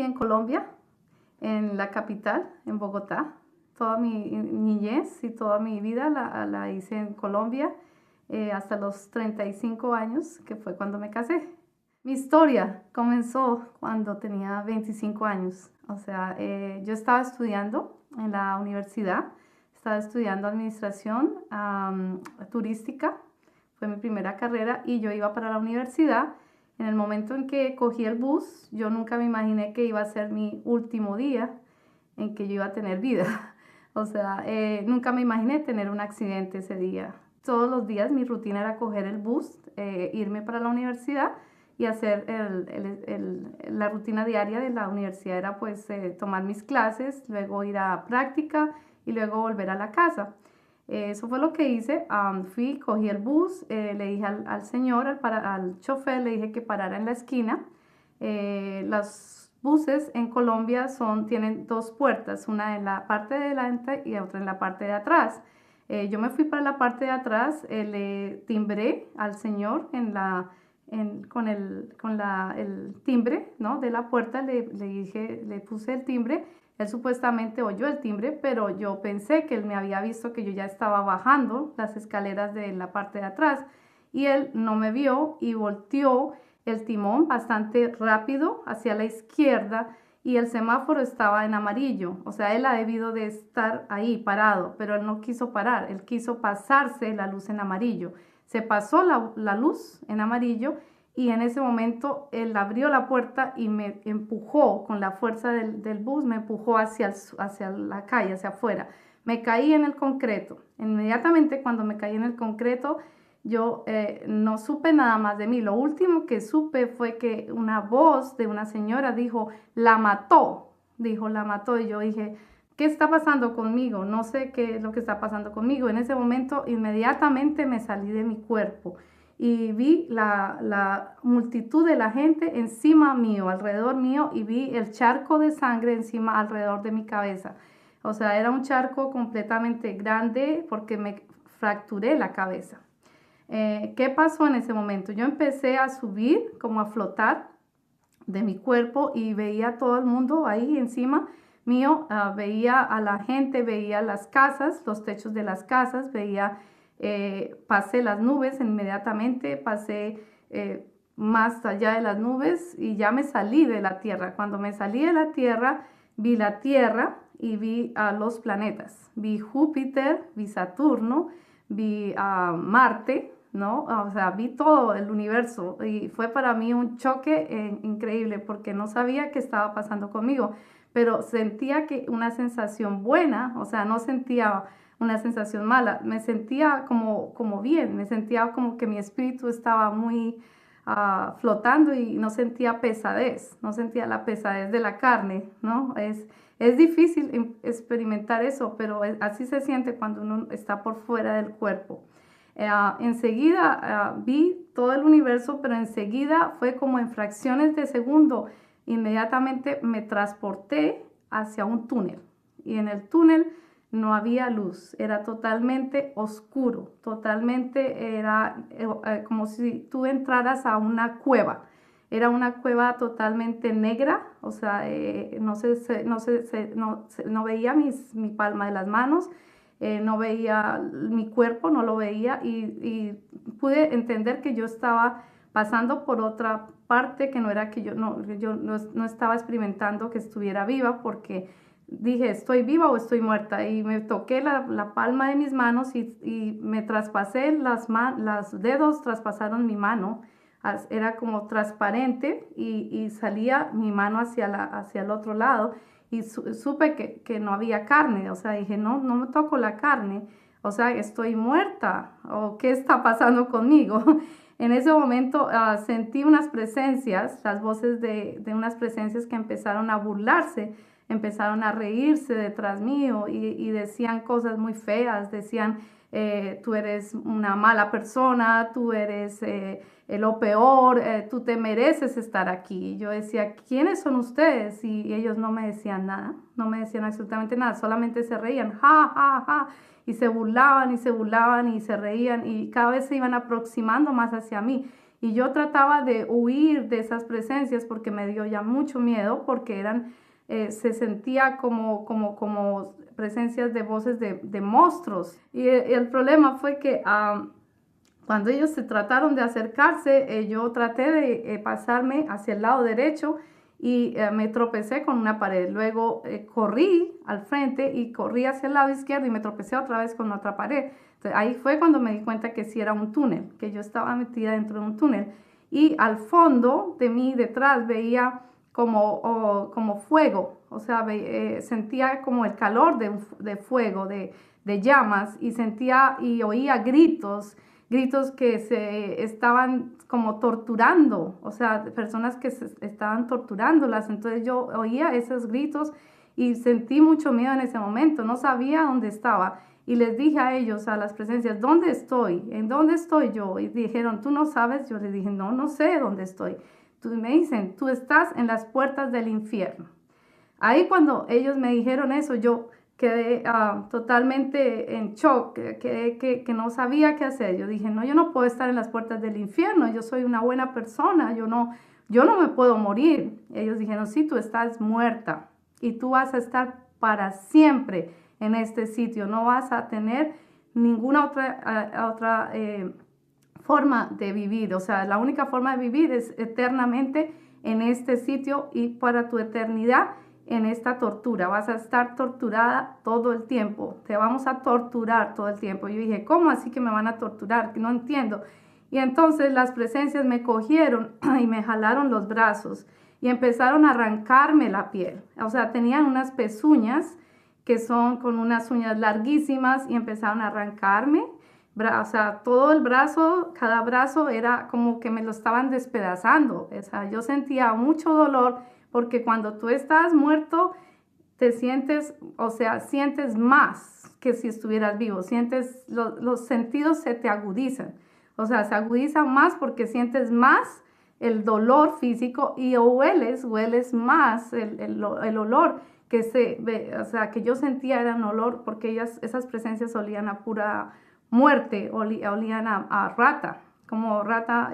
en Colombia, en la capital, en Bogotá. Toda mi niñez y toda mi vida la hice en Colombia, hasta los 35 años, que fue cuando me casé. Mi historia comenzó cuando tenía 25 años. O sea, yo estaba estudiando en la universidad, estaba estudiando administración turística, fue mi primera carrera y yo iba para la universidad. En el momento en que cogí el bus, yo nunca me imaginé que iba a ser mi último día en que yo iba a tener vida. O sea, nunca me imaginé tener un accidente ese día. Todos los días mi rutina era coger el bus, irme para la universidad y hacer la rutina diaria de la universidad era pues tomar mis clases, luego ir a práctica y luego volver a la casa. Eso fue lo que hice. Fui, cogí el bus, le dije al señor, al chofer, le dije que parara en la esquina. Los buses en Colombia tienen dos puertas, una en la parte de delante y otra en la parte de atrás. Yo me fui para la parte de atrás, le timbré al señor con el timbre, ¿no?, de la puerta, le puse el timbre. Él supuestamente oyó el timbre, pero yo pensé que él me había visto que yo ya estaba bajando las escaleras de la parte de atrás y él no me vio y volteó el timón bastante rápido hacia la izquierda y el semáforo estaba en amarillo. O sea, él ha debido de estar ahí parado, pero él no quiso parar, él quiso pasarse la luz en amarillo. Se pasó la luz en amarillo y en ese momento él abrió la puerta y me empujó con la fuerza del bus, me empujó hacia la calle, hacia afuera. Me caí en el concreto. Inmediatamente cuando me caí en el concreto, yo no supe nada más de mí. Lo último que supe fue que una voz de una señora dijo, la mató, y yo dije, ¿qué está pasando conmigo? No sé qué es lo que está pasando conmigo. En ese momento inmediatamente me salí de mi cuerpo y vi la multitud de la gente encima mío, alrededor mío, y vi el charco de sangre encima, alrededor de mi cabeza. O sea, era un charco completamente grande porque me fracturé la cabeza. ¿Qué pasó en ese momento? Yo empecé a subir, como a flotar de mi cuerpo y veía a todo el mundo ahí encima mío, veía a la gente, veía las casas, los techos de las casas, pasé las nubes inmediatamente, pasé más allá de las nubes y ya me salí de la Tierra. Cuando me salí de la Tierra, vi la Tierra y vi a los planetas. Vi Júpiter, vi Saturno, vi Marte, ¿no? O sea, vi todo el universo y fue para mí un choque increíble porque no sabía qué estaba pasando conmigo, pero sentía que una sensación buena, o sea, no sentía una sensación mala, me sentía como bien, me sentía como que mi espíritu estaba muy flotando y no sentía pesadez, no sentía la pesadez de la carne, ¿no? Es difícil experimentar eso, pero así se siente cuando uno está por fuera del cuerpo. Enseguida vi todo el universo, pero enseguida fue como en fracciones de segundo. Inmediatamente me transporté hacia un túnel y en el túnel no había luz, era totalmente oscuro, totalmente era como si tú entraras a una cueva. Era una cueva totalmente negra, o sea, no veía mi palma de las manos. No veía mi cuerpo, no lo veía y pude entender que yo estaba pasando por otra parte que no era que yo no estaba experimentando que estuviera viva porque dije, ¿estoy viva o estoy muerta? Y me toqué la palma de mis manos y me traspasé, los dedos traspasaron mi mano, era como transparente y salía mi mano hacia el otro lado. Y supe que no había carne, o sea, dije, no me toco la carne, o sea, estoy muerta, o qué está pasando conmigo. En ese momento sentí unas presencias, las voces de unas presencias que empezaron a burlarse, empezaron a reírse detrás mío y decían cosas muy feas, decían, tú eres una mala persona, tú eres lo peor, tú te mereces estar aquí. Y yo decía, ¿quiénes son ustedes? Y ellos no me decían nada, no me decían absolutamente nada, solamente se reían, ja, ja, ja, y se burlaban y se burlaban y se reían y cada vez se iban aproximando más hacia mí. Y yo trataba de huir de esas presencias porque me dio ya mucho miedo, porque se sentía como presencias de voces de monstruos. Y el problema fue que cuando ellos se trataron de acercarse, yo traté de pasarme hacia el lado derecho y me tropecé con una pared. Luego corrí al frente y corrí hacia el lado izquierdo y me tropecé otra vez con otra pared. Entonces, ahí fue cuando me di cuenta que sí era un túnel, que yo estaba metida dentro de un túnel. Y al fondo de mí, detrás, veía como fuego, o sea, sentía como el calor de fuego, de llamas, y sentía y oía gritos que se estaban como torturando, o sea, personas que se estaban torturándolas. Entonces yo oía esos gritos y sentí mucho miedo en ese momento, no sabía dónde estaba. Y les dije a ellos, a las presencias, ¿dónde estoy? ¿En dónde estoy yo? Y dijeron, ¿tú no sabes? Yo les dije, no, no sé dónde estoy. Me dicen, tú estás en las puertas del infierno. Ahí cuando ellos me dijeron eso, yo quedé totalmente en shock, que no sabía qué hacer. Yo dije, no, yo no puedo estar en las puertas del infierno, yo soy una buena persona, yo no me puedo morir. Ellos dijeron, sí, tú estás muerta y tú vas a estar para siempre en este sitio, no vas a tener ninguna otra forma de vivir. O sea, la única forma de vivir es eternamente en este sitio y para tu eternidad en esta tortura. Vas a estar torturada todo el tiempo. Te vamos a torturar todo el tiempo. Yo dije, ¿cómo así que me van a torturar? Que no entiendo. Y entonces las presencias me cogieron y me jalaron los brazos y empezaron a arrancarme la piel. O sea, tenían unas pezuñas que son con unas uñas larguísimas y empezaron a arrancarme. O sea, todo el brazo, cada brazo era como que me lo estaban despedazando. O sea, yo sentía mucho dolor porque cuando tú estás muerto, te sientes, o sea, sientes más que si estuvieras vivo. Sientes, los sentidos se te agudizan. O sea, se agudizan más porque sientes más el dolor físico y hueles más el olor que o sea, que yo sentía era un olor porque esas presencias olían a pura muerte, olían a rata, como rata,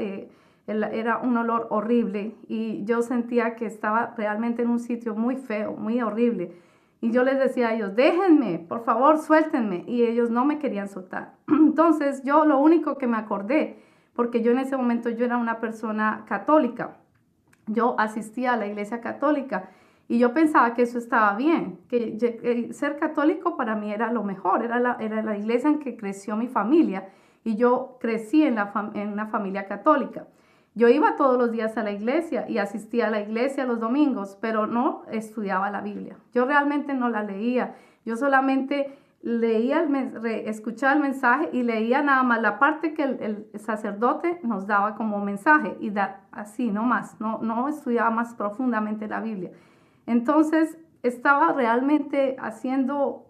era un olor horrible y yo sentía que estaba realmente en un sitio muy feo, muy horrible. Y yo les decía a ellos, déjenme, por favor, suéltenme. Y ellos no me querían soltar. Entonces yo lo único que me acordé, porque yo en ese momento yo era una persona católica, yo asistía a la iglesia católica y yo pensaba que eso estaba bien, que ser católico para mí era lo mejor, era la iglesia en que creció mi familia y yo crecí en una familia católica. Yo iba todos los días a la iglesia y asistía a la iglesia los domingos, pero no estudiaba la Biblia. Yo realmente no la leía, yo solamente leía, escuchaba el mensaje y leía nada más la parte que el sacerdote nos daba como mensaje y así, no más, no estudiaba más profundamente la Biblia. Entonces estaba realmente haciendo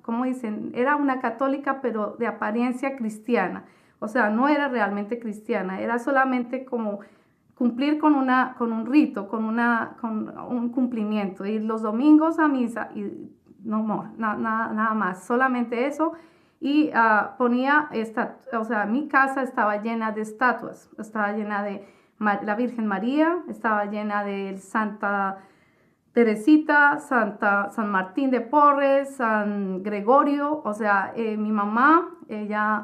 como dicen, era una católica pero de apariencia cristiana. O sea, no era realmente cristiana, era solamente como cumplir con un rito, con un cumplimiento. Ir los domingos a misa y nada más, solamente eso. Y o sea, mi casa estaba llena de estatuas, estaba llena de la Virgen María, estaba llena de Santa Teresita, San Martín de Porres, San Gregorio. O sea, mi mamá, ella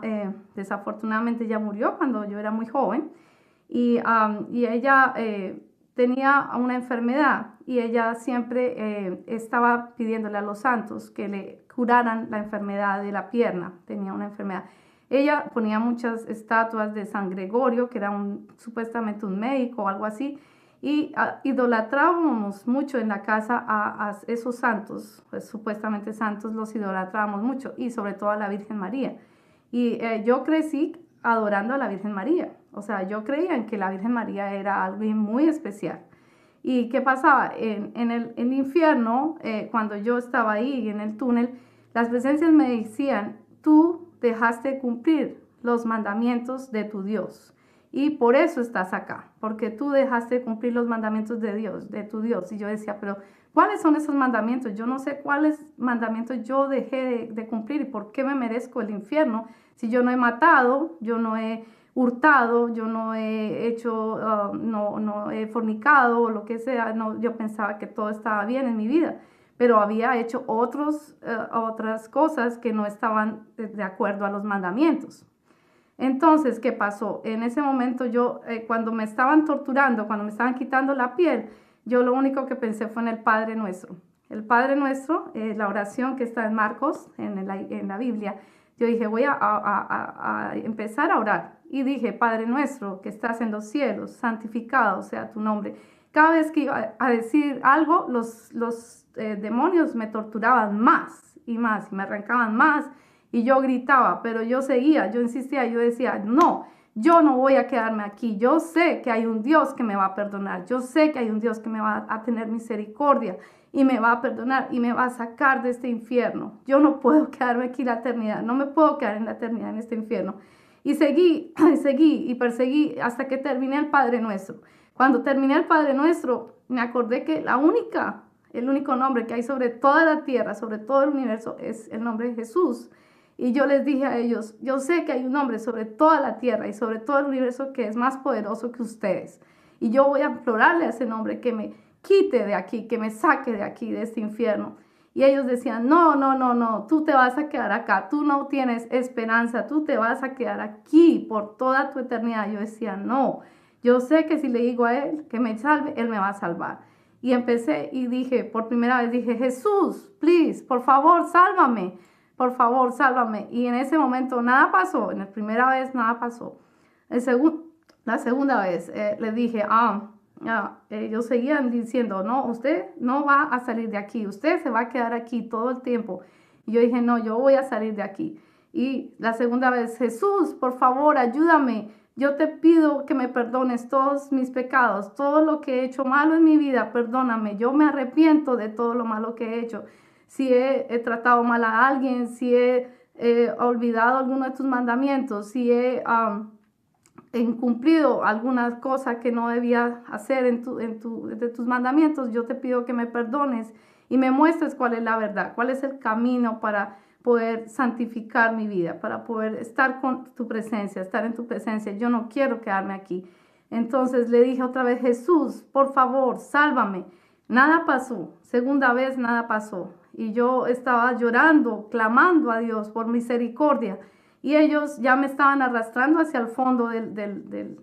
desafortunadamente ya murió cuando yo era muy joven y ella tenía una enfermedad y ella siempre estaba pidiéndole a los santos que le curaran la enfermedad de la pierna, tenía una enfermedad. Ella ponía muchas estatuas de San Gregorio, que era supuestamente un médico o algo así, y idolatrábamos mucho en la casa a esos santos, pues supuestamente santos, los idolatrábamos mucho, y sobre todo a la Virgen María. Y yo crecí adorando a la Virgen María, o sea, yo creía en que la Virgen María era alguien muy especial. ¿Y qué pasaba? En el infierno, cuando yo estaba ahí en el túnel, las presencias me decían, tú dejaste de cumplir los mandamientos de tu Dios. Y por eso estás acá, porque tú dejaste de cumplir los mandamientos de tu Dios. Y yo decía, pero ¿cuáles son esos mandamientos? Yo no sé cuáles mandamientos yo dejé de cumplir y por qué me merezco el infierno si yo no he matado, yo no he hurtado, yo no he hecho, no he fornicado o lo que sea. No, yo pensaba que todo estaba bien en mi vida, pero había hecho otras cosas que no estaban de acuerdo a los mandamientos. Entonces, ¿qué pasó? En ese momento yo, cuando me estaban torturando, cuando me estaban quitando la piel, yo lo único que pensé fue en el Padre Nuestro. El Padre Nuestro, la oración que está en Marcos, en la Biblia. Yo dije, voy a empezar a orar. Y dije, Padre Nuestro, que estás en los cielos, santificado sea tu nombre. Cada vez que iba a decir algo, los demonios me torturaban más, y me arrancaban más. Y yo gritaba, pero yo seguía, yo insistía, yo decía, no, yo no voy a quedarme aquí. Yo sé que hay un Dios que me va a perdonar. Yo sé que hay un Dios que me va a tener misericordia y me va a perdonar y me va a sacar de este infierno. Yo no puedo quedarme aquí la eternidad. No me puedo quedar en la eternidad en este infierno. Y seguí, seguí y perseguí hasta que terminé el Padre Nuestro. Cuando terminé el Padre Nuestro, me acordé que el único nombre que hay sobre toda la tierra, sobre todo el universo, es el nombre de Jesús. Y yo les dije a ellos, yo sé que hay un hombre sobre toda la tierra y sobre todo el universo que es más poderoso que ustedes. Y yo voy a implorarle a ese nombre que me quite de aquí, que me saque de aquí, de este infierno. Y ellos decían, no, no, no, no, tú te vas a quedar acá, tú no tienes esperanza, tú te vas a quedar aquí por toda tu eternidad. Yo decía, no, yo sé que si le digo a él que me salve, él me va a salvar. Y empecé y dije, por primera vez dije, Jesús, please, por favor, sálvame. Por favor, sálvame. Y en ese momento nada pasó. En la primera vez nada pasó. La segunda vez le dije, ellos seguían diciendo, no, usted no va a salir de aquí. Usted se va a quedar aquí todo el tiempo. Y yo dije, no, yo voy a salir de aquí. Y la segunda vez, Jesús, por favor, ayúdame. Yo te pido que me perdones todos mis pecados, todo lo que he hecho malo en mi vida, perdóname. Yo me arrepiento de todo lo malo que he hecho. Si he tratado mal a alguien, si he olvidado alguno de tus mandamientos, si he incumplido algunas cosas que no debía hacer de tus mandamientos, yo te pido que me perdones y me muestres cuál es la verdad, cuál es el camino para poder santificar mi vida, para poder estar con tu presencia, estar en tu presencia. Yo no quiero quedarme aquí. Entonces le dije otra vez, Jesús, por favor, sálvame. Nada pasó. Segunda vez, nada pasó. Y yo estaba llorando, clamando a Dios por misericordia. Y ellos ya me estaban arrastrando hacia el fondo del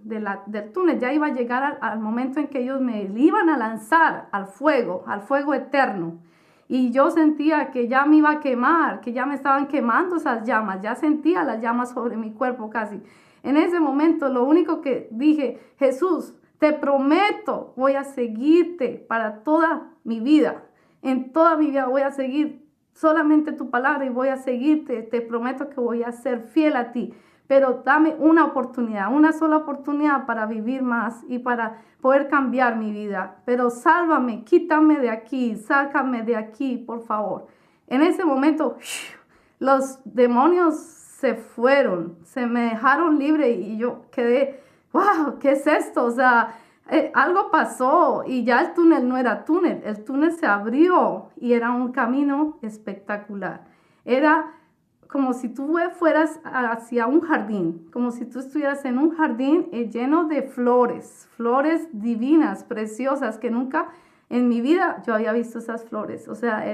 túnel. Ya iba a llegar al momento en que ellos me iban a lanzar al fuego eterno. Y yo sentía que ya me iba a quemar, que ya me estaban quemando esas llamas. Ya sentía las llamas sobre mi cuerpo casi. En ese momento lo único que dije, Jesús, te prometo, voy a seguirte para toda mi vida. En toda mi vida voy a seguir solamente tu palabra y voy a seguirte. Te prometo que voy a ser fiel a ti. Pero dame una oportunidad, una sola oportunidad para vivir más y para poder cambiar mi vida. Pero sálvame, quítame de aquí, sácame de aquí, por favor. En ese momento, los demonios se fueron, se me dejaron libre y yo quedé, wow, ¿qué es esto? O sea, algo pasó y ya el túnel no era túnel, el túnel se abrió y era un camino espectacular. Era como si tú fueras hacia un jardín, como si tú estuvieras en un jardín lleno de flores, flores divinas, preciosas, que nunca en mi vida yo había visto esas flores. O sea,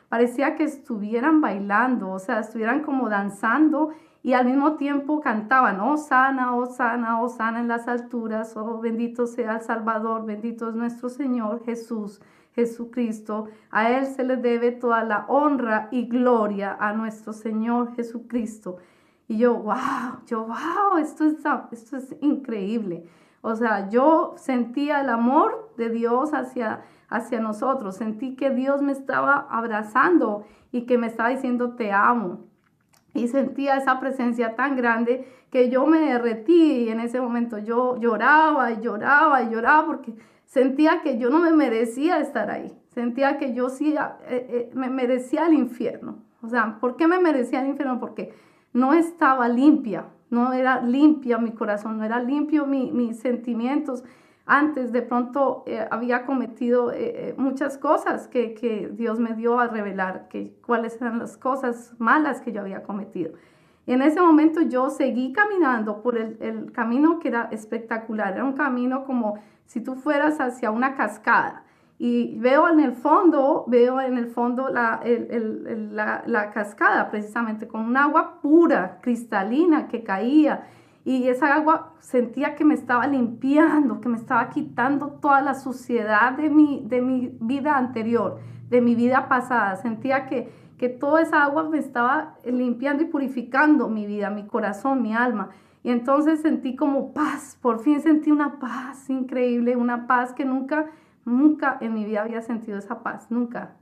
parecía que estuvieran bailando, o sea, estuvieran como danzando y al mismo tiempo cantaban, oh sana, oh sana, oh sana en las alturas, oh bendito sea el Salvador, bendito es nuestro Señor Jesús, Jesucristo. A Él se le debe toda la honra y gloria a nuestro Señor Jesucristo. Y yo, wow, esto es increíble. O sea, yo sentía el amor de Dios hacia nosotros. Sentí que Dios me estaba abrazando y que me estaba diciendo, te amo. Y sentía esa presencia tan grande que yo me derretí y en ese momento yo lloraba y lloraba y lloraba porque sentía que yo no me merecía estar ahí. Sentía que yo sí me merecía el infierno. O sea, ¿por qué me merecía el infierno? Porque no estaba limpia, no era limpia mi corazón, no era limpio mis sentimientos. Antes de pronto había cometido muchas cosas que Dios me dio a revelar, cuáles eran las cosas malas que yo había cometido. Y en ese momento yo seguí caminando por el camino que era espectacular. Era un camino como si tú fueras hacia una cascada. Y veo en el fondo la cascada, precisamente con un agua pura, cristalina, que caía. Y esa agua sentía que me estaba limpiando, que me estaba quitando toda la suciedad de mi vida anterior, de mi vida pasada. Sentía que toda esa agua me estaba limpiando y purificando mi vida, mi corazón, mi alma. Y entonces sentí como paz, por fin sentí una paz increíble, una paz que nunca en mi vida había sentido esa paz, nunca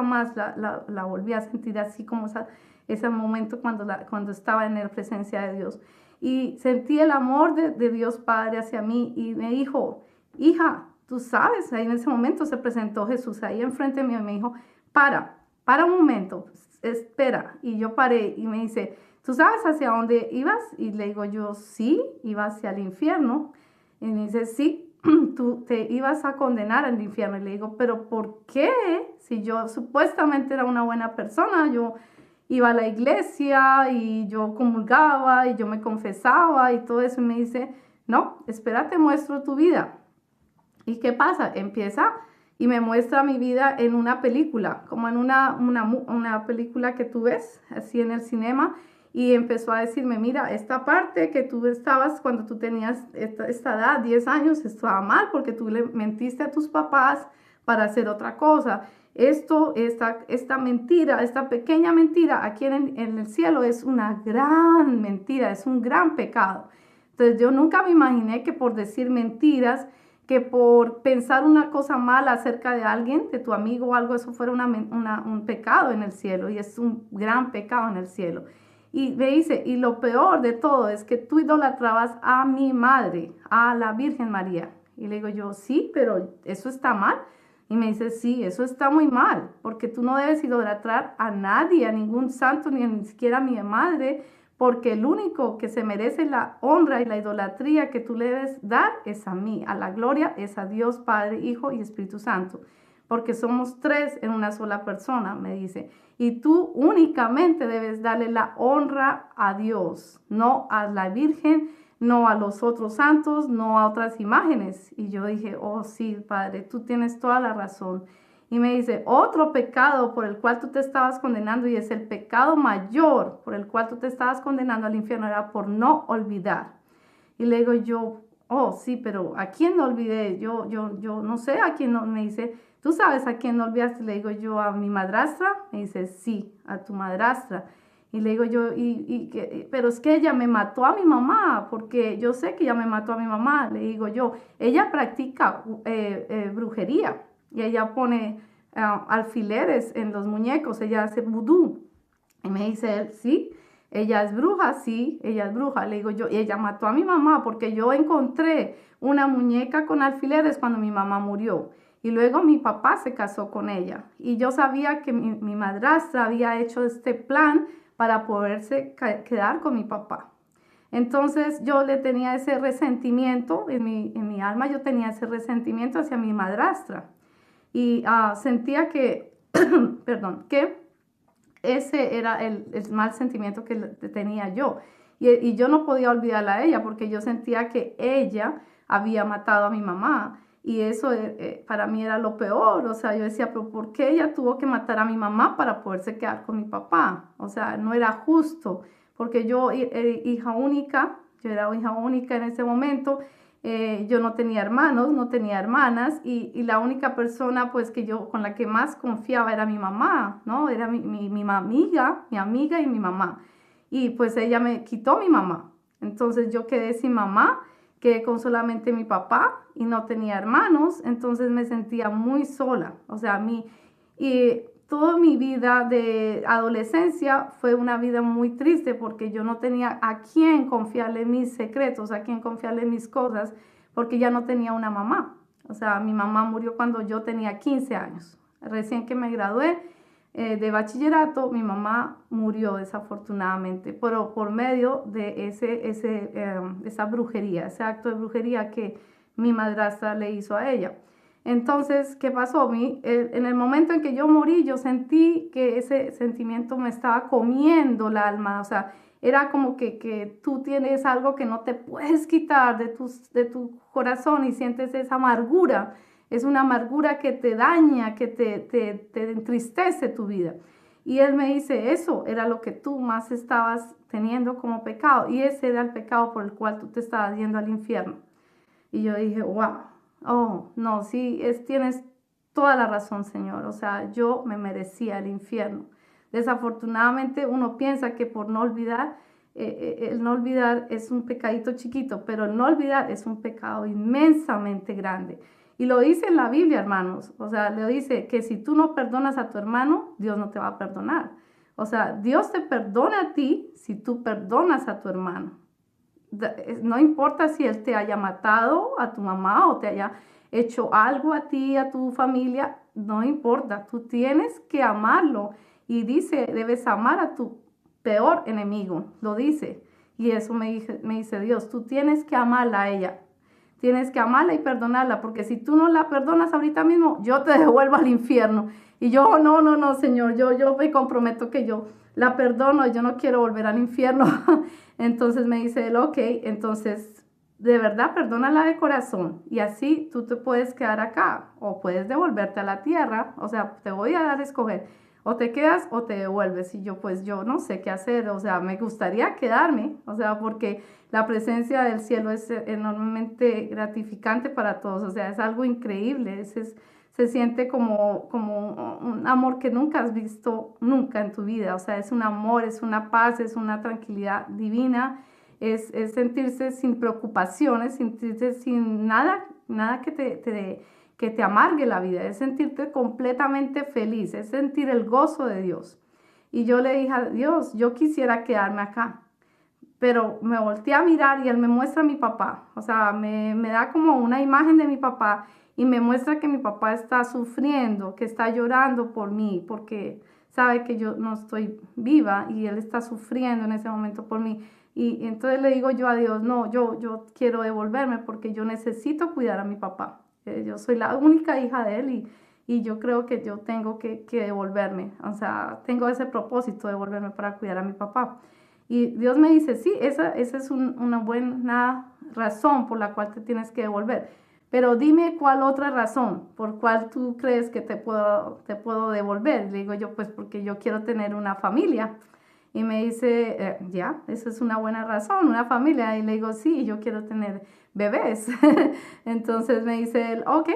más la volví a sentir así como ese momento cuando estaba en la presencia de Dios. Y sentí el amor de Dios Padre hacia mí y me dijo, hija, tú sabes, ahí en ese momento se presentó Jesús ahí enfrente de mí y me dijo, para un momento, espera. Y yo paré y me dice, ¿tú sabes hacia dónde ibas? Y le digo yo, sí, iba hacia el infierno. Y me dice, sí, tú te ibas a condenar al infierno. Y le digo, ¿pero por qué? Si yo supuestamente era una buena persona, yo iba a la iglesia y yo comulgaba y yo me confesaba y todo eso. Y me dice, no, espérate, muestro tu vida. ¿Y qué pasa? Empieza y me muestra mi vida en una película, como en una película que tú ves así en el cinema. Y empezó a decirme, mira, esta parte que tú estabas cuando tú tenías esta edad, 10 años, estaba mal porque tú le mentiste a tus papás para hacer otra cosa. Esta mentira, esta pequeña mentira aquí en el cielo es una gran mentira, es un gran pecado. Entonces yo nunca me imaginé que por decir mentiras, que por pensar una cosa mala acerca de alguien, de tu amigo o algo, eso fuera un pecado en el cielo, y es un gran pecado en el cielo. Y me dice, y lo peor de todo es que tú idolatrabas a mi madre, a la Virgen María. Y le digo yo, sí, pero eso está mal. Y me dice, sí, eso está muy mal, porque tú no debes idolatrar a nadie, a ningún santo, ni siquiera a mi madre, porque el único que se merece la honra y la idolatría que tú le debes dar es a mí, a la gloria es a Dios Padre, Hijo y Espíritu Santo, porque somos tres en una sola persona, me dice, y tú únicamente debes darle la honra a Dios, no a la Virgen, no a los otros santos, no a otras imágenes. Y yo dije, oh sí, Padre, tú tienes toda la razón. Y me dice, otro pecado por el cual tú te estabas condenando, y es el pecado mayor por el cual tú te estabas condenando al infierno, era por no olvidar. Y le digo yo, oh sí, pero ¿a quién no olvidé? Yo no sé a quién no. Me dice, ¿tú sabes a quién no olvidaste? Le digo yo, a mi madrastra. Me dice, sí, a tu madrastra. Y le digo yo, pero es que ella me mató a mi mamá, porque yo sé que ella me mató a mi mamá. Le digo yo, ella practica brujería. Y ella pone alfileres en los muñecos, ella hace vudú. Y me dice él, sí, ella es bruja, sí, ella es bruja. Le digo yo, y ella mató a mi mamá porque yo encontré una muñeca con alfileres cuando mi mamá murió. Y luego mi papá se casó con ella. Y yo sabía que mi madrastra había hecho este plan para poderse quedar con mi papá. Entonces yo le tenía ese resentimiento en mi alma, yo tenía ese resentimiento hacia mi madrastra. Y sentía que, perdón, que ese era el mal sentimiento que tenía yo. Y yo no podía olvidarla a ella porque yo sentía que ella había matado a mi mamá. Y eso para mí era lo peor. O sea, yo decía, pero ¿por qué ella tuvo que matar a mi mamá para poderse quedar con mi papá? O sea, no era justo. Porque yo era hija única en ese momento. Yo no tenía hermanos, no tenía hermanas, y la única persona pues que yo con la que más confiaba era mi mamá, ¿no? Era mi amiga y mi mamá. Y pues ella me quitó mi mamá. Entonces yo quedé sin mamá, quedé con solamente mi papá y no tenía hermanos, entonces me sentía muy sola. O sea, y toda mi vida de adolescencia fue una vida muy triste porque yo no tenía a quién confiarle mis secretos, a quién confiarle mis cosas, porque ya no tenía una mamá. O sea, mi mamá murió cuando yo tenía 15 años. Recién que me gradué de bachillerato, mi mamá murió desafortunadamente, pero por medio de esa brujería, ese acto de brujería que mi madrastra le hizo a ella. Entonces, ¿qué pasó? En el momento en que yo morí, yo sentí que ese sentimiento me estaba comiendo el alma. O sea, era como que tú tienes algo que no te puedes quitar de tu corazón y sientes esa amargura. Es una amargura que te daña, que te entristece tu vida. Y él me dice, eso era lo que tú más estabas teniendo como pecado. Y ese era el pecado por el cual tú te estabas yendo al infierno. Y yo dije, wow, oh, no, sí, tienes toda la razón, Señor. O sea, yo me merecía el infierno. Desafortunadamente uno piensa que por no olvidar, el no olvidar es un pecadito chiquito, pero el no olvidar es un pecado inmensamente grande. Y lo dice en la Biblia, hermanos. O sea, le dice que si tú no perdonas a tu hermano, Dios no te va a perdonar. O sea, Dios te perdona a ti si tú perdonas a tu hermano. No importa si él te haya matado a tu mamá o te haya hecho algo a ti, a tu familia, no importa, tú tienes que amarlo. Y dice, debes amar a tu peor enemigo, lo dice. Y eso me dice Dios, tú tienes que amarla a ella. Tienes que amarla y perdonarla, porque si tú no la perdonas ahorita mismo, yo te devuelvo al infierno. Y yo, no, Señor, yo me comprometo que yo la perdono, yo no quiero volver al infierno. Entonces me dice él, ok, entonces de verdad perdónala de corazón y así tú te puedes quedar acá o puedes devolverte a la tierra, o sea, te voy a dar a escoger, o te quedas o te devuelves. Y yo pues yo no sé qué hacer, o sea, me gustaría quedarme, o sea, porque la presencia del cielo es enormemente gratificante para todos, o sea, es algo increíble, se siente como un amor que nunca has visto nunca en tu vida. O sea, es un amor, es una paz, es una tranquilidad divina, es sentirse sin preocupaciones, sentirse sin nada que te amargue la vida, es sentirte completamente feliz, es sentir el gozo de Dios. Y yo le dije a Dios, yo quisiera quedarme acá, pero me volteé a mirar y él me muestra a mi papá, o sea, me da como una imagen de mi papá y me muestra que mi papá está sufriendo, que está llorando por mí, porque sabe que yo no estoy viva y él está sufriendo en ese momento por mí. Y entonces le digo yo a Dios, no, yo quiero devolverme porque yo necesito cuidar a mi papá. Yo soy la única hija de él y yo creo que yo tengo que devolverme, o sea, tengo ese propósito de devolverme para cuidar a mi papá. Y Dios me dice, sí, esa es una buena razón por la cual te tienes que devolver. Pero dime cuál otra razón por cuál tú crees que te puedo devolver. Le digo yo, pues porque yo quiero tener una familia. Y me dice, ya, esa es una buena razón, una familia. Y le digo, sí, yo quiero tener bebés. Entonces me dice él, ok,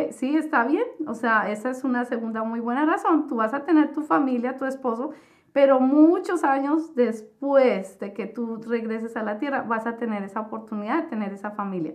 sí, está bien. O sea, esa es una segunda muy buena razón. Tú vas a tener tu familia, tu esposo, pero muchos años después de que tú regreses a la tierra, vas a tener esa oportunidad de tener esa familia.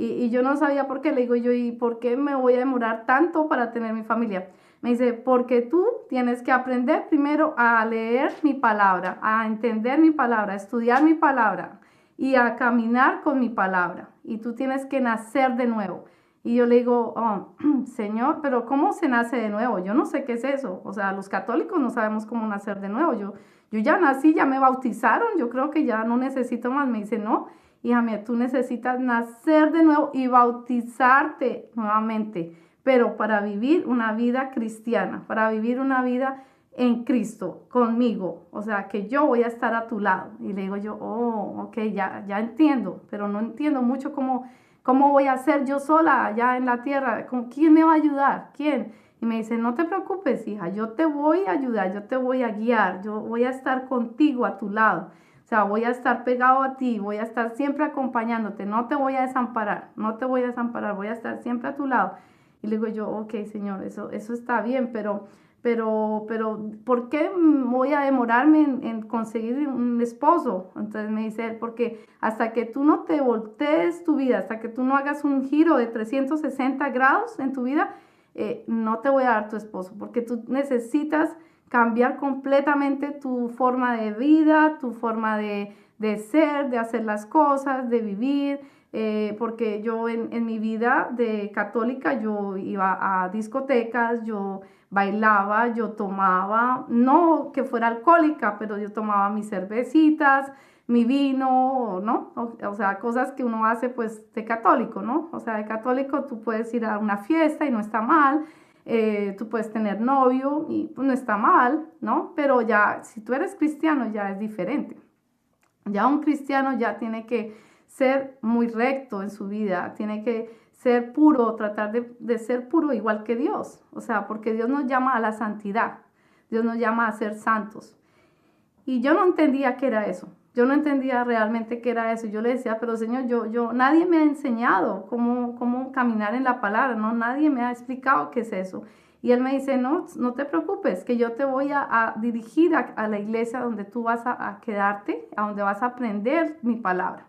Y yo no sabía por qué, le digo yo, ¿y por qué me voy a demorar tanto para tener mi familia? Me dice, porque tú tienes que aprender primero a leer mi palabra, a entender mi palabra, a estudiar mi palabra y a caminar con mi palabra. Y tú tienes que nacer de nuevo. Y yo le digo, oh, Señor, pero ¿cómo se nace de nuevo? Yo no sé qué es eso. O sea, los católicos no sabemos cómo nacer de nuevo. Yo ya nací, ya me bautizaron, yo creo que ya no necesito más. Me dice, no, hija mía, tú necesitas nacer de nuevo y bautizarte nuevamente, pero para vivir una vida cristiana, para vivir una vida en Cristo, conmigo, o sea, que yo voy a estar a tu lado. Y le digo yo, oh, ok, ya entiendo, pero no entiendo mucho cómo voy a hacer yo sola allá en la tierra, ¿con quién me va a ayudar? ¿Quién? Y me dice, no te preocupes, hija, yo te voy a ayudar, yo te voy a guiar, yo voy a estar contigo a tu lado. O sea, voy a estar pegado a ti, voy a estar siempre acompañándote, no te voy a desamparar, no te voy a desamparar, voy a estar siempre a tu lado. Y le digo yo, ok, Señor, eso está bien, pero, ¿por qué voy a demorarme en conseguir un esposo? Entonces me dice él, porque hasta que tú no te voltees tu vida, hasta que tú no hagas un giro de 360 grados en tu vida, no te voy a dar tu esposo, porque tú necesitas cambiar completamente tu forma de vida, tu forma de ser, de hacer las cosas, de vivir, porque yo en mi vida de católica yo iba a discotecas, yo bailaba, yo tomaba, no que fuera alcohólica, pero yo tomaba mis cervecitas, mi vino, ¿no? O sea, cosas que uno hace pues de católico, ¿no? O sea, de católico tú puedes ir a una fiesta y no está mal, tú puedes tener novio y pues no está mal, ¿no? Pero ya, si tú eres cristiano ya es diferente. Ya un cristiano ya tiene que ser muy recto en su vida, tiene que ser puro, tratar de ser puro igual que Dios. O sea, porque Dios nos llama a la santidad, Dios nos llama a ser santos. Y yo no entendía qué era eso. Yo no entendía realmente qué era eso. Yo le decía, pero Señor, nadie me ha enseñado cómo caminar en la palabra, ¿no? Nadie me ha explicado qué es eso. Y él me dice, no, no te preocupes, que yo te voy a dirigir a la iglesia donde tú vas a quedarte, a donde vas a aprender mi palabra.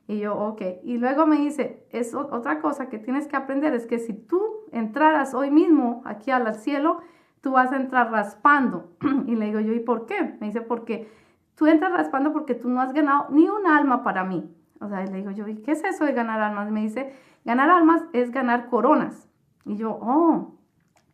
Y yo, ok. Y luego me dice, otra cosa que tienes que aprender es que si tú entraras hoy mismo aquí al cielo, tú vas a entrar raspando. Y le digo yo, ¿y por qué? Me dice, porque tú entras raspando porque tú no has ganado ni un alma para mí. O sea, le digo yo, ¿y qué es eso de ganar almas? Me dice, ganar almas es ganar coronas. Y yo, oh,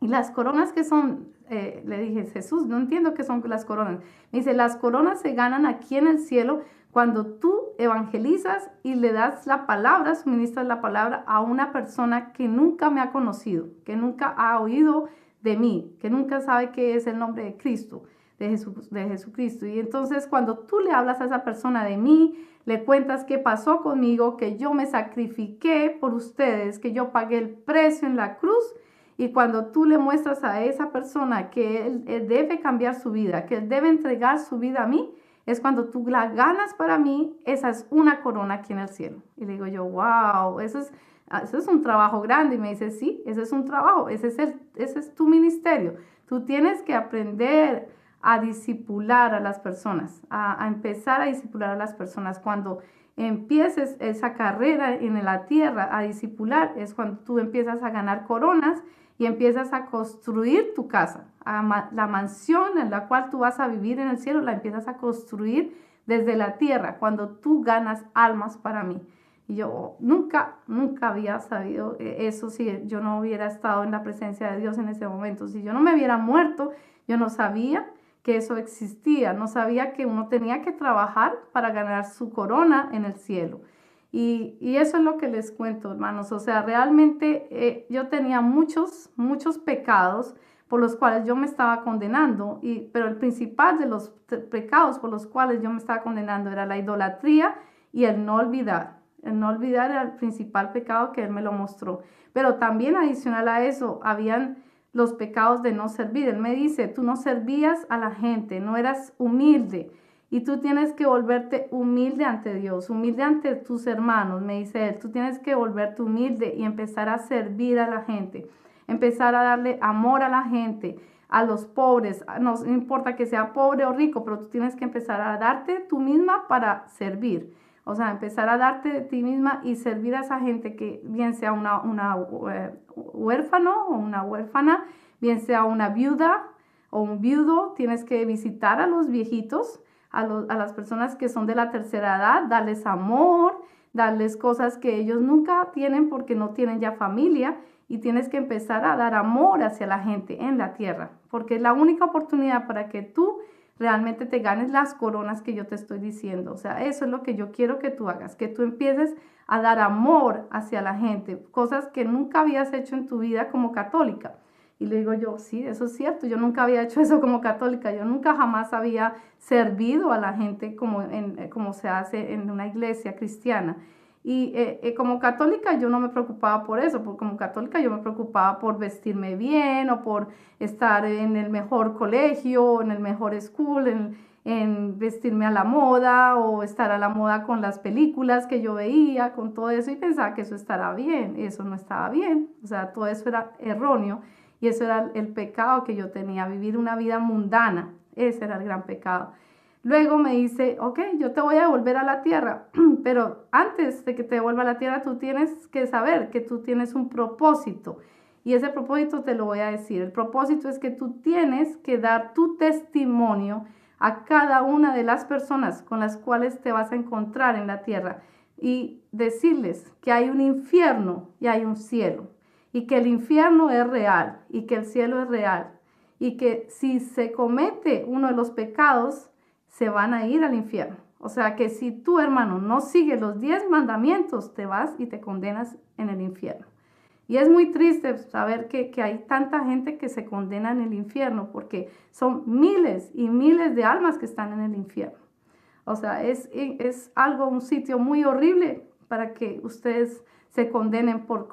¿y las coronas qué son? Le dije, Jesús, no entiendo qué son las coronas. Me dice, las coronas se ganan aquí en el cielo cuando tú evangelizas y le das la palabra, suministras la palabra a una persona que nunca me ha conocido, que nunca ha oído de mí, que nunca sabe qué es el nombre de Cristo, de Jesucristo. Y entonces cuando tú le hablas a esa persona de mí, le cuentas qué pasó conmigo, que yo me sacrifiqué por ustedes, que yo pagué el precio en la cruz. Y cuando tú le muestras a esa persona que él debe cambiar su vida, que él debe entregar su vida a mí, es cuando tú la ganas para mí, esa es una corona aquí en el cielo. Y le digo yo, wow, eso es un trabajo grande. Y me dice, sí, ese es un trabajo, ese es tu ministerio. Tú tienes que aprender a discipular a las personas, a empezar a discipular a las personas. Cuando empieces esa carrera en la tierra a discipular, es cuando tú empiezas a ganar coronas y empiezas a construir tu casa, la mansión en la cual tú vas a vivir en el cielo, la empiezas a construir desde la tierra, cuando tú ganas almas para mí. Y yo nunca había sabido eso si yo no hubiera estado en la presencia de Dios en ese momento. Si yo no me hubiera muerto, yo no sabía que eso existía, no sabía que uno tenía que trabajar para ganar su corona en el cielo. Y eso es lo que les cuento, hermanos. O sea, realmente yo tenía muchos pecados por los cuales yo me estaba condenando, pero el principal de los pecados por los cuales yo me estaba condenando era la idolatría y el no olvidar. El no olvidar era el principal pecado que él me lo mostró. Pero también adicional a eso, habían los pecados de no servir. Él me dice, tú no servías a la gente, no eras humilde. Y tú tienes que volverte humilde ante Dios, humilde ante tus hermanos, me dice él. Tú tienes que volverte humilde y empezar a servir a la gente, empezar a darle amor a la gente, a los pobres. No importa que sea pobre o rico, pero tú tienes que empezar a darte tú misma para servir. O sea, empezar a darte de ti misma y servir a esa gente, que bien sea una huérfano o una huérfana, bien sea una viuda o un viudo. Tienes que visitar a los viejitos, a las personas que son de la tercera edad, darles amor, darles cosas que ellos nunca tienen porque no tienen ya familia, y tienes que empezar a dar amor hacia la gente en la tierra, porque es la única oportunidad para que tú realmente te ganes las coronas que yo te estoy diciendo. O sea, eso es lo que yo quiero que tú hagas, que tú empieces a dar amor hacia la gente, cosas que nunca habías hecho en tu vida como católica. Y le digo yo, sí, eso es cierto, yo nunca había hecho eso como católica, yo nunca jamás había servido a la gente como se hace en una iglesia cristiana. Y como católica yo no me preocupaba por eso, porque como católica yo me preocupaba por vestirme bien o por estar en el mejor colegio, en el mejor school, en vestirme a la moda o estar a la moda con las películas que yo veía, con todo eso, y pensaba que eso estará bien. Eso no estaba bien, o sea, todo eso era erróneo. Y eso era el pecado que yo tenía, vivir una vida mundana. Ese era el gran pecado. Luego me dice, ok, yo te voy a devolver a la tierra, pero antes de que te devuelva a la tierra, tú tienes que saber que tú tienes un propósito. Y ese propósito te lo voy a decir. El propósito es que tú tienes que dar tu testimonio a cada una de las personas con las cuales te vas a encontrar en la tierra, y decirles que hay un infierno y hay un cielo, y que el infierno es real y que el cielo es real, y que si se comete uno de los pecados, se van a ir al infierno. O sea que si tú, hermano, no sigues los 10 mandamientos, te vas y te condenas en el infierno. Y es muy triste saber que hay tanta gente que se condena en el infierno, porque son miles y miles de almas que están en el infierno. O sea, es algo, un sitio muy horrible para que ustedes se condenen por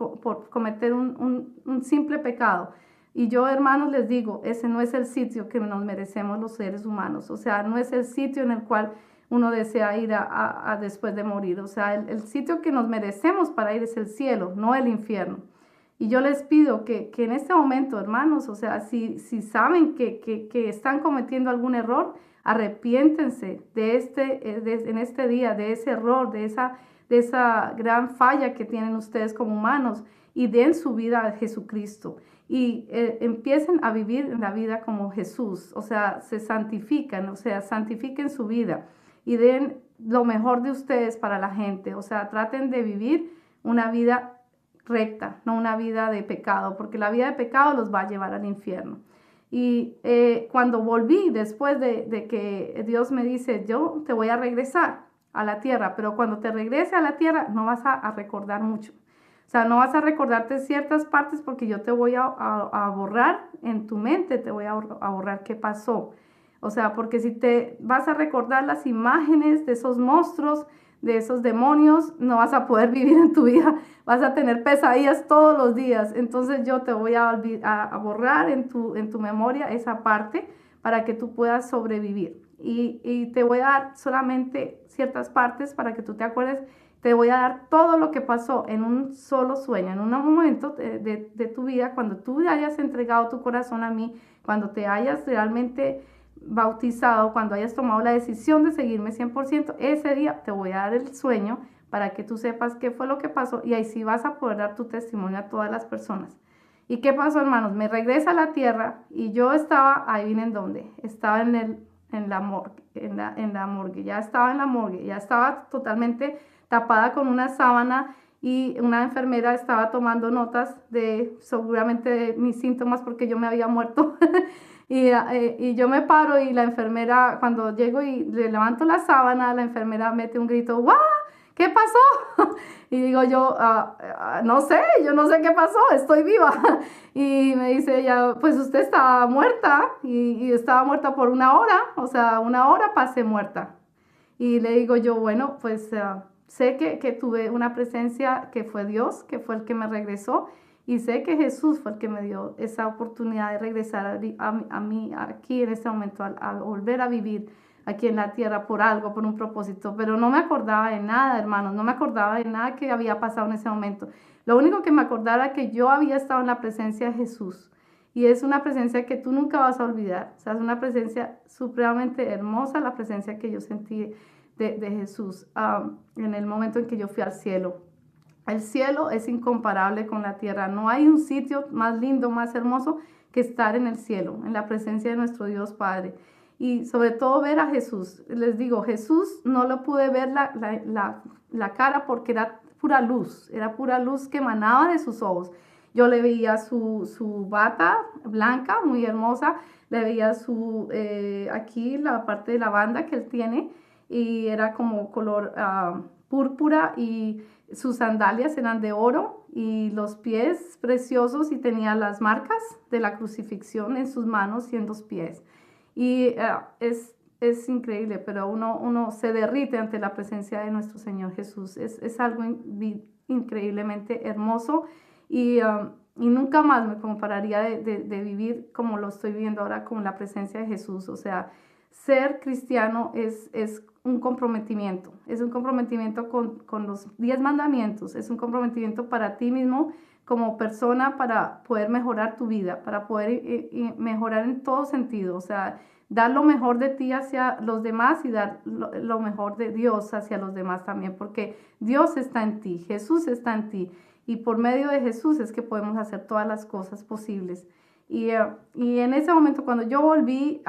cometer un simple pecado. Y yo, hermanos, les digo, ese no es el sitio que nos merecemos los seres humanos. O sea, no es el sitio en el cual uno desea ir a después de morir. O sea, el sitio que nos merecemos para ir es el cielo, no el infierno. Y yo les pido que en este momento, hermanos, o sea, si saben que están cometiendo algún error, arrepiéntense en este día, de ese error, de esa gran falla que tienen ustedes como humanos, y den su vida a Jesucristo. Y empiecen a vivir la vida como Jesús, o sea, se santifican, o sea, santifiquen su vida y den lo mejor de ustedes para la gente. O sea, traten de vivir una vida recta, no una vida de pecado, porque la vida de pecado los va a llevar al infierno. Y cuando volví, después de que Dios me dice, yo te voy a regresar a la tierra, pero cuando te regrese a la tierra no vas a recordar mucho. O sea, no vas a recordarte ciertas partes porque yo te voy a borrar en tu mente, te voy a borrar qué pasó. O sea, porque si te vas a recordar las imágenes de esos monstruos, de esos demonios, no vas a poder vivir en tu vida, vas a tener pesadillas todos los días. Entonces yo te voy a borrar en tu memoria esa parte para que tú puedas sobrevivir. Y te voy a dar solamente ciertas partes para que tú te acuerdes. Te voy a dar todo lo que pasó en un solo sueño, en un momento de tu vida, cuando tú hayas entregado tu corazón a mí, cuando te hayas realmente bautizado, cuando hayas tomado la decisión de seguirme 100%, ese día te voy a dar el sueño para que tú sepas qué fue lo que pasó y ahí sí vas a poder dar tu testimonio a todas las personas. ¿Y qué pasó, hermanos? Me regresa a la tierra y yo estaba, ahí vienen dónde, estaba en la morgue, ya estaba en la morgue, ya estaba totalmente tapada con una sábana y una enfermera estaba tomando notas de seguramente de mis síntomas porque yo me había muerto. Y yo me paro y la enfermera, cuando llego y le levanto la sábana, la enfermera mete un grito, ¡guau! ¿Qué pasó? Y digo yo, no sé, yo no sé qué pasó, estoy viva. Y me dice ella, pues usted estaba muerta y estaba muerta por una hora, o sea, una hora pasé muerta. Y le digo yo, bueno, pues sé que tuve una presencia que fue Dios, que fue el que me regresó. Y sé que Jesús fue el que me dio esa oportunidad de regresar a mí aquí en este momento, a volver a vivir aquí en la tierra por algo, por un propósito. Pero no me acordaba de nada, hermanos, no me acordaba de nada que había pasado en ese momento. Lo único que me acordaba era que yo había estado en la presencia de Jesús. Y es una presencia que tú nunca vas a olvidar. O sea, es una presencia supremamente hermosa, la presencia que yo sentí de Jesús en el momento en que yo fui al cielo. El cielo es incomparable con la tierra. No hay un sitio más lindo, más hermoso que estar en el cielo, en la presencia de nuestro Dios Padre. Y sobre todo ver a Jesús. Les digo, Jesús no lo pude ver la cara porque era pura luz que emanaba de sus ojos. Yo le veía su bata blanca, muy hermosa, le veía aquí la parte de la banda que él tiene y era como color púrpura y sus sandalias eran de oro y los pies preciosos y tenía las marcas de la crucifixión en sus manos y en los pies. Y es increíble, pero uno se derrite ante la presencia de nuestro Señor Jesús. Es algo increíblemente hermoso y nunca más me compararía de vivir como lo estoy viviendo ahora con la presencia de Jesús. O sea, ser cristiano es un comprometimiento con los 10 mandamientos, es un comprometimiento para ti mismo como persona para poder mejorar tu vida, para poder mejorar en todo sentido, o sea, dar lo mejor de ti hacia los demás y dar lo mejor de Dios hacia los demás también, porque Dios está en ti, Jesús está en ti y por medio de Jesús es que podemos hacer todas las cosas posibles. Y en ese momento, cuando yo volví,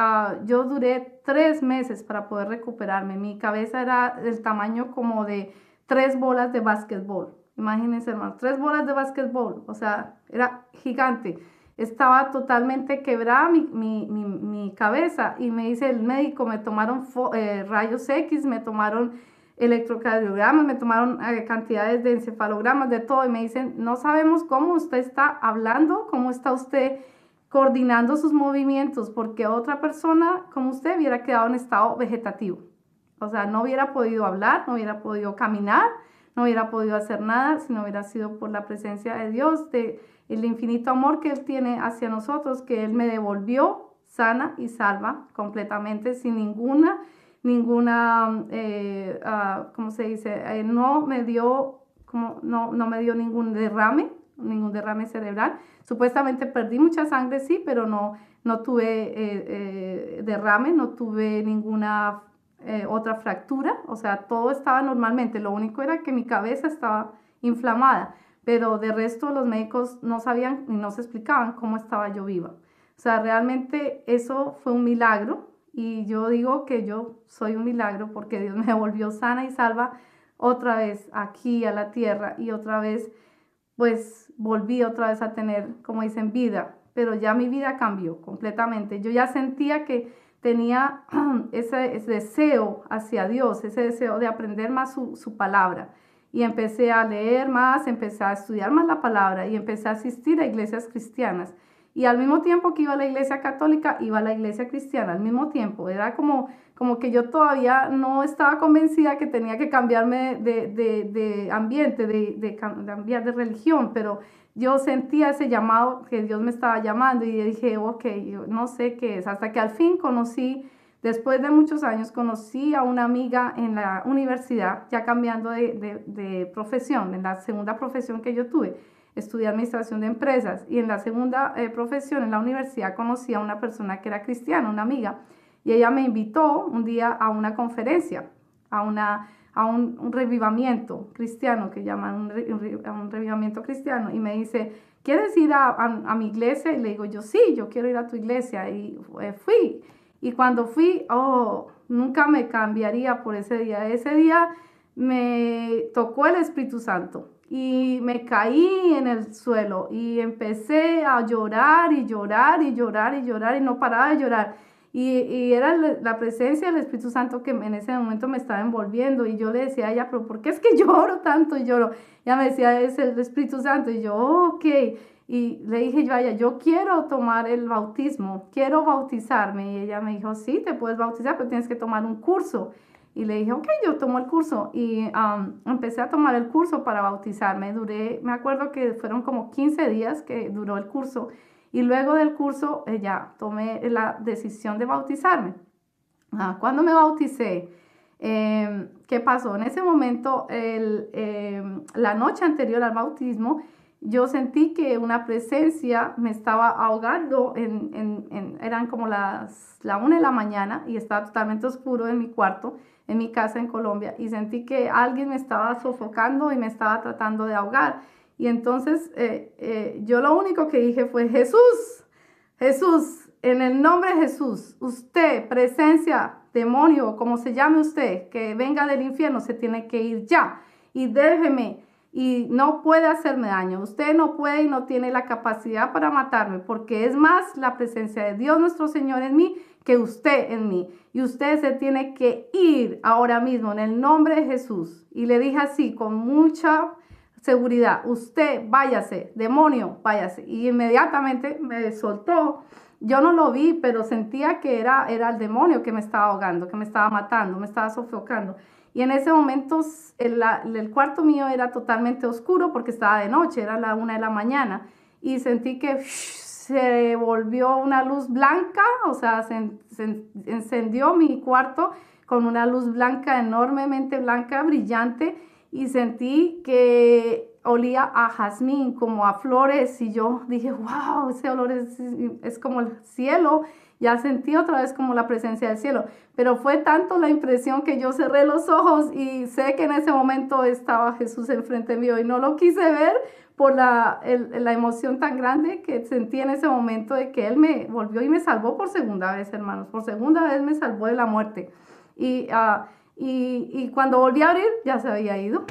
yo duré 3 meses para poder recuperarme. Mi cabeza era del tamaño como de 3 bolas de básquetbol. Imagínense, hermano, 3 bolas de básquetbol. O sea, era gigante. Estaba totalmente quebrada mi cabeza. Y me dice el médico, me tomaron rayos X, me tomaron electrocardiogramas, me tomaron cantidades de encefalogramas, de todo. Y me dicen, no sabemos cómo usted está hablando, cómo está usted coordinando sus movimientos, porque otra persona como usted hubiera quedado en estado vegetativo. O sea, no hubiera podido hablar, no hubiera podido caminar, no hubiera podido hacer nada si no hubiera sido por la presencia de Dios, de el infinito amor que Él tiene hacia nosotros, que Él me devolvió sana y salva completamente, sin ¿cómo se dice? No me dio, no me dio ningún derrame cerebral. Supuestamente perdí mucha sangre, sí, pero no tuve derrame, no tuve ninguna otra fractura, o sea, todo estaba normalmente. Lo único era que mi cabeza estaba inflamada, pero de resto los médicos no sabían y no se explicaban cómo estaba yo viva. O sea, realmente eso fue un milagro y yo digo que yo soy un milagro porque Dios me volvió sana y salva otra vez aquí a la tierra y otra vez pues volví otra vez a tener, como dicen, vida, pero ya mi vida cambió completamente. Yo ya sentía que tenía ese deseo hacia Dios, ese deseo de aprender más su palabra. Y empecé a leer más, empecé a estudiar más la palabra y empecé a asistir a iglesias cristianas. Y al mismo tiempo que iba a la iglesia católica, iba a la iglesia cristiana, al mismo tiempo. Era como que yo todavía no estaba convencida que tenía que cambiarme de ambiente, de cambiar de religión, pero yo sentía ese llamado que Dios me estaba llamando y dije, ok, yo no sé qué es, hasta que al fin después de muchos años, conocí a una amiga en la universidad, ya cambiando de profesión, en la segunda profesión que yo tuve. Estudié administración de empresas y en la segunda profesión en la universidad conocí a una persona que era cristiana, una amiga, y ella me invitó un día a una conferencia, a un revivamiento cristiano, que llaman un revivamiento cristiano, y me dice, ¿quieres ir a mi iglesia? Y le digo, yo sí, yo quiero ir a tu iglesia, y fui. Y cuando fui, nunca me cambiaría por ese día. Ese día me tocó el Espíritu Santo y me caí en el suelo y empecé a llorar y llorar y llorar y llorar y no paraba de llorar. Y era la presencia del Espíritu Santo que en ese momento me estaba envolviendo y yo le decía a ella, pero ¿por qué es que lloro tanto y lloro? Ella me decía, es el Espíritu Santo y yo, ok. Y le dije yo a ella, yo quiero tomar el bautismo, quiero bautizarme. Y ella me dijo, sí, te puedes bautizar, pero tienes que tomar un curso. Y le dije, ok, yo tomo el curso. Y empecé a tomar el curso para bautizarme. Me acuerdo que fueron como 15 días que duró el curso. Y luego del curso ya tomé la decisión de bautizarme. Cuando me bauticé, ¿qué pasó? En ese momento, la noche anterior al bautismo, yo sentí que una presencia me estaba ahogando, eran como la 1 de la mañana y estaba totalmente oscuro en mi cuarto, en mi casa en Colombia, y sentí que alguien me estaba sofocando y me estaba tratando de ahogar. Y entonces yo lo único que dije fue, Jesús, Jesús, en el nombre de Jesús, usted, presencia, demonio, como se llame usted, que venga del infierno, se tiene que ir ya y déjeme. Y no puede hacerme daño. Usted no puede y no tiene la capacidad para matarme, porque es más la presencia de Dios nuestro Señor en mí que usted en mí. Y usted se tiene que ir ahora mismo en el nombre de Jesús. Y le dije así, con mucha seguridad, usted váyase, demonio, váyase. Y inmediatamente me soltó. Yo no lo vi, pero sentía que era el demonio que me estaba ahogando, que me estaba matando, me estaba sofocando. Y en ese momento el cuarto mío era totalmente oscuro porque estaba de noche, era la 1 de la mañana. Y sentí que se volvió una luz blanca, o sea, se encendió mi cuarto con una luz blanca, enormemente blanca, brillante. Y sentí que olía a jazmín, como a flores. Y yo dije, wow, ese olor es como el cielo. Ya sentí otra vez como la presencia del cielo, pero fue tanto la impresión que yo cerré los ojos y sé que en ese momento estaba Jesús enfrente mío y no lo quise ver por la emoción tan grande que sentí en ese momento de que Él me volvió y me salvó por segunda vez, hermanos, por segunda vez me salvó de la muerte. Y cuando volví a abrir ya se había ido,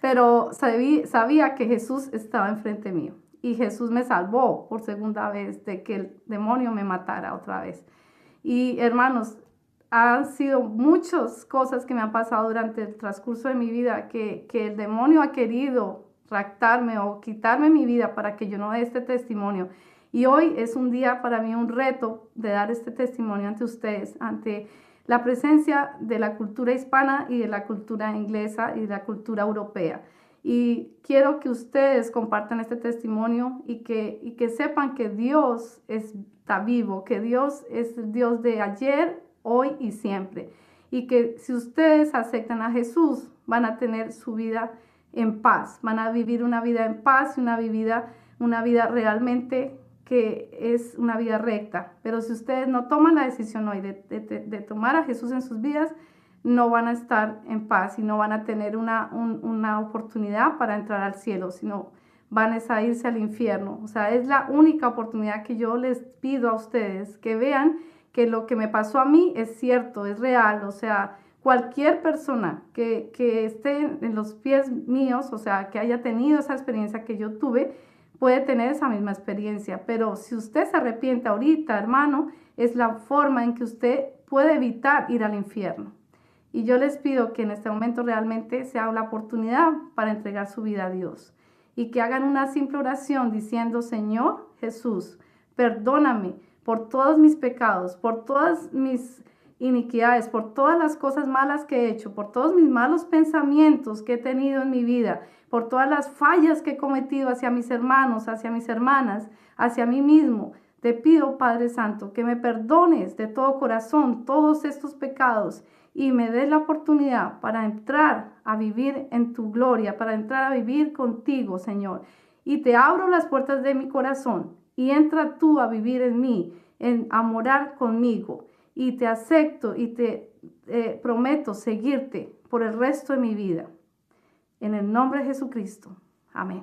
pero sabía que Jesús estaba enfrente mío. Y Jesús me salvó por segunda vez de que el demonio me matara otra vez. Y hermanos, han sido muchas cosas que me han pasado durante el transcurso de mi vida que el demonio ha querido raptarme o quitarme mi vida para que yo no dé este testimonio. Y hoy es un día para mí un reto de dar este testimonio ante ustedes, ante la presencia de la cultura hispana y de la cultura inglesa y de la cultura europea. Y quiero que ustedes compartan este testimonio y que sepan que Dios está vivo, que Dios es el Dios de ayer, hoy y siempre. Y que si ustedes aceptan a Jesús, van a tener su vida en paz, van a vivir una vida en paz y una vida realmente que es una vida recta. Pero si ustedes no toman la decisión hoy de tomar a Jesús en sus vidas, no van a estar en paz y no van a tener una oportunidad para entrar al cielo, sino van a irse al infierno. O sea, es la única oportunidad que yo les pido a ustedes, que vean que lo que me pasó a mí es cierto, es real. O sea, cualquier persona que esté en los pies míos, o sea, que haya tenido esa experiencia que yo tuve, puede tener esa misma experiencia. Pero si usted se arrepiente ahorita, hermano, es la forma en que usted puede evitar ir al infierno. Y yo les pido que en este momento realmente sea la oportunidad para entregar su vida a Dios. Y que hagan una simple oración diciendo: Señor Jesús, perdóname por todos mis pecados, por todas mis iniquidades, por todas las cosas malas que he hecho, por todos mis malos pensamientos que he tenido en mi vida, por todas las fallas que he cometido hacia mis hermanos, hacia mis hermanas, hacia mí mismo. Te pido, Padre Santo, que me perdones de todo corazón todos estos pecados y me des la oportunidad para entrar a vivir en tu gloria, para entrar a vivir contigo, Señor. Y te abro las puertas de mi corazón y entra tú a vivir en mí, a morar conmigo. Y te acepto y te prometo seguirte por el resto de mi vida. En el nombre de Jesucristo. Amén.